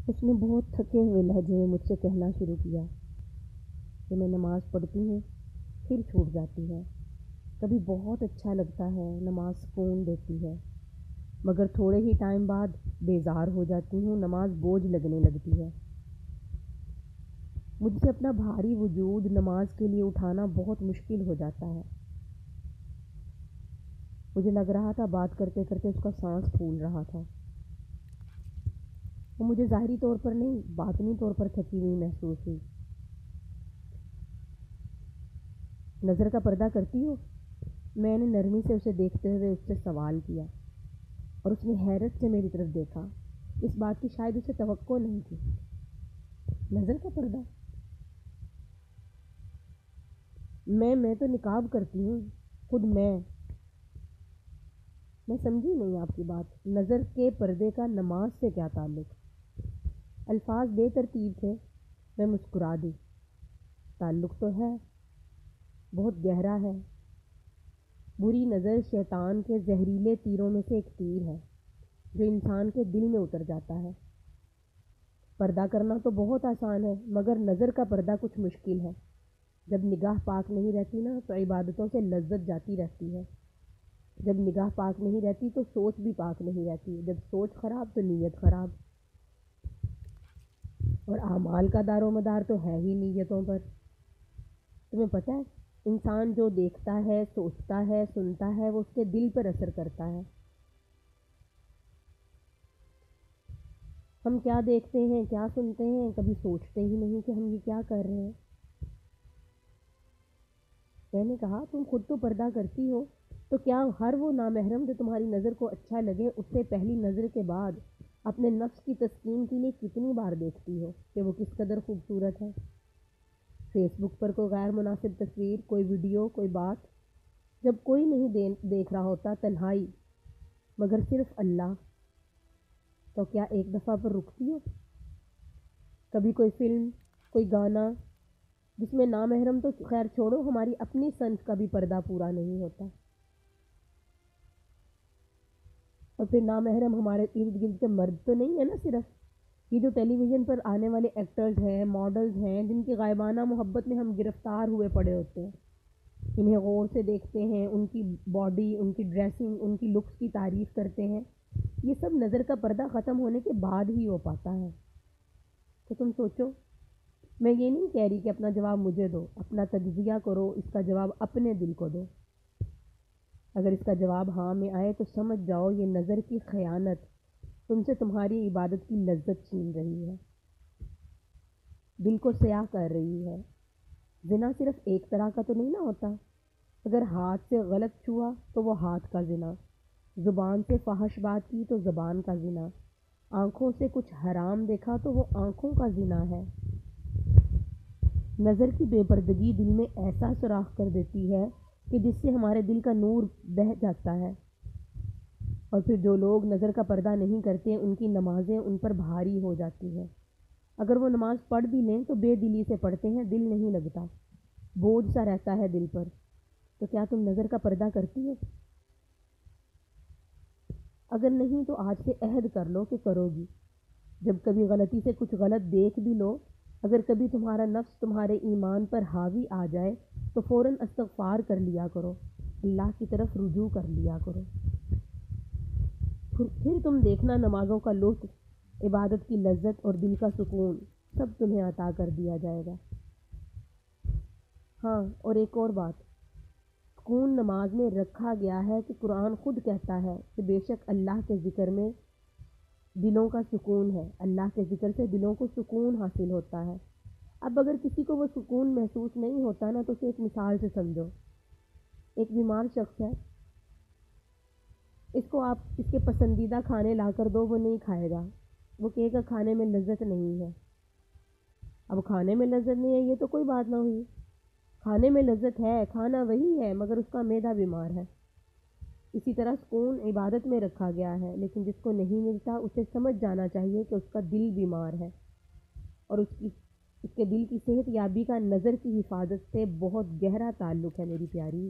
اس نے بہت تھکے ہوئے لہجے میں مجھ سے کہنا شروع کیا کہ میں نماز پڑھتی ہوں پھر چھوٹ جاتی ہے، کبھی بہت اچھا لگتا ہے، نماز سکون دیتی ہے، مگر تھوڑے ہی ٹائم بعد بیزار ہو جاتی ہوں، نماز بوجھ لگنے لگتی ہے۔ مجھ سے اپنا بھاری وجود نماز کے لیے اٹھانا بہت مشکل ہو جاتا ہے۔ مجھے لگ رہا تھا بات کرتے کرتے اس کا سانس پھول رہا تھا۔ وہ مجھے ظاہری طور پر نہیں، باطنی طور پر تھکی ہوئی محسوس ہوئی۔ نظر کا پردہ کرتی ہو؟ میں نے نرمی سے اسے دیکھتے ہوئے اس سے سوال کیا، اور اس نے حیرت سے میری طرف دیکھا۔ اس بات کی شاید اسے توقع نہیں تھی۔ نظر کا پردہ؟ میں تو نقاب کرتی ہوں، خود میں سمجھی نہیں آپ کی بات۔ نظر کے پردے کا نماز سے کیا تعلق؟ الفاظ بے ترتیب تھے۔ میں مسکرا دی۔ تعلق تو ہے، بہت گہرا ہے۔ بری نظر شیطان کے زہریلے تیروں میں سے ایک تیر ہے جو انسان کے دل میں اتر جاتا ہے۔ پردہ کرنا تو بہت آسان ہے، مگر نظر کا پردہ کچھ مشکل ہے۔ جب نگاہ پاک نہیں رہتی نا تو عبادتوں سے لذت جاتی رہتی ہے۔ جب نگاہ پاک نہیں رہتی تو سوچ بھی پاک نہیں رہتی۔ جب سوچ خراب تو نیت خراب، اور اعمال کا دار و مدار تو ہے ہی نیتوں پر۔ تمہیں پتہ ہے انسان جو دیکھتا ہے، سوچتا ہے، سنتا ہے، وہ اس کے دل پر اثر کرتا ہے۔ ہم کیا دیکھتے ہیں، کیا سنتے ہیں، کبھی سوچتے ہی نہیں کہ ہم یہ کیا کر رہے ہیں۔ میں نے کہا تم خود تو پردہ کرتی ہو، تو کیا ہر وہ نامحرم جو تمہاری نظر کو اچھا لگے اس سے پہلی نظر کے بعد اپنے نفس کی تسکین کے لیے کتنی بار دیکھتی ہو کہ وہ کس قدر خوبصورت ہے؟ فیس بک پر کوئی غیر مناسب تصویر، کوئی ویڈیو، کوئی بات، جب کوئی نہیں دیکھ رہا ہوتا، تنہائی، مگر صرف اللہ، تو کیا ایک دفعہ پر رکتی ہو؟ کبھی کوئی فلم، کوئی گانا جس میں نامحرم تو خیر چھوڑو، ہماری اپنی سنس کا بھی پردہ پورا نہیں ہوتا، اور پھر نامحرم ہمارے ارد گرد کے مرد تو نہیں ہے نا صرف، یہ جو ٹیلی ویژن پر آنے والے ایکٹرز ہیں، ماڈلز ہیں، جن کی غائبانہ محبت میں ہم گرفتار ہوئے پڑے ہوتے ہیں، انہیں غور سے دیکھتے ہیں، ان کی باڈی، ان کی ڈریسنگ، ان کی لکس کی تعریف کرتے ہیں، یہ سب نظر کا پردہ ختم ہونے کے بعد ہی ہو پاتا ہے۔ تو تم سوچو، میں یہ نہیں کہہ رہی کہ اپنا جواب مجھے دو، اپنا تجزیہ کرو، اس کا جواب اپنے دل کو دو۔ اگر اس کا جواب ہاں میں آئے تو سمجھ جاؤ یہ نظر کی خیانت تم سے تمہاری عبادت کی لذت چھین رہی ہے، دل کو سیاہ کر رہی ہے۔ زنا صرف ایک طرح کا تو نہیں نہ ہوتا۔ اگر ہاتھ سے غلط چھوا تو وہ ہاتھ کا زنا، زبان سے فحش بات کی تو زبان کا زنا، آنکھوں سے کچھ حرام دیکھا تو وہ آنکھوں کا زنا ہے۔ نظر کی بے پردگی دل میں ایسا سوراخ کر دیتی ہے کہ جس سے ہمارے دل کا نور بہہ جاتا ہے، اور پھر جو لوگ نظر کا پردہ نہیں کرتے ان کی نمازیں ان پر بھاری ہو جاتی ہیں۔ اگر وہ نماز پڑھ بھی لیں تو بے دلی سے پڑھتے ہیں، دل نہیں لگتا، بوجھ سا رہتا ہے دل پر۔ تو کیا تم نظر کا پردہ کرتی ہو؟ اگر نہیں تو آج سے عہد کر لو کہ کرو گی۔ جب کبھی غلطی سے کچھ غلط دیکھ بھی لو، اگر کبھی تمہارا نفس تمہارے ایمان پر حاوی آ جائے تو فوراً استغفار کر لیا کرو، اللہ کی طرف رجوع کر لیا کرو۔ پھر تم دیکھنا نمازوں کا لطف، عبادت کی لذت اور دل کا سکون سب تمہیں عطا کر دیا جائے گا۔ ہاں، اور ایک اور بات، سکون نماز میں رکھا گیا ہے کہ قرآن خود کہتا ہے کہ بے شک اللہ کے ذکر میں دلوں کا سکون ہے، اللہ کے ذکر سے دلوں کو سکون حاصل ہوتا ہے۔ اب اگر کسی کو وہ سکون محسوس نہیں ہوتا نا تو اسے ایک مثال سے سمجھو۔ ایک بیمار شخص ہے، اس کو آپ اس کے پسندیدہ کھانے لا کر دو، وہ نہیں کھائے گا، وہ کہے گا کھانے میں لذت نہیں ہے۔ اب کھانے میں لذت نہیں ہے یہ تو کوئی بات نہ ہوئی، کھانے میں لذت ہے، کھانا وہی ہے، مگر اس کا معدہ بیمار ہے۔ اسی طرح سکون عبادت میں رکھا گیا ہے، لیکن جس کو نہیں ملتا اسے سمجھ جانا چاہیے کہ اس کا دل بیمار ہے، اور اس کے دل کی صحت یابی کا نظر کی حفاظت سے بہت گہرا تعلق ہے میری پیاری۔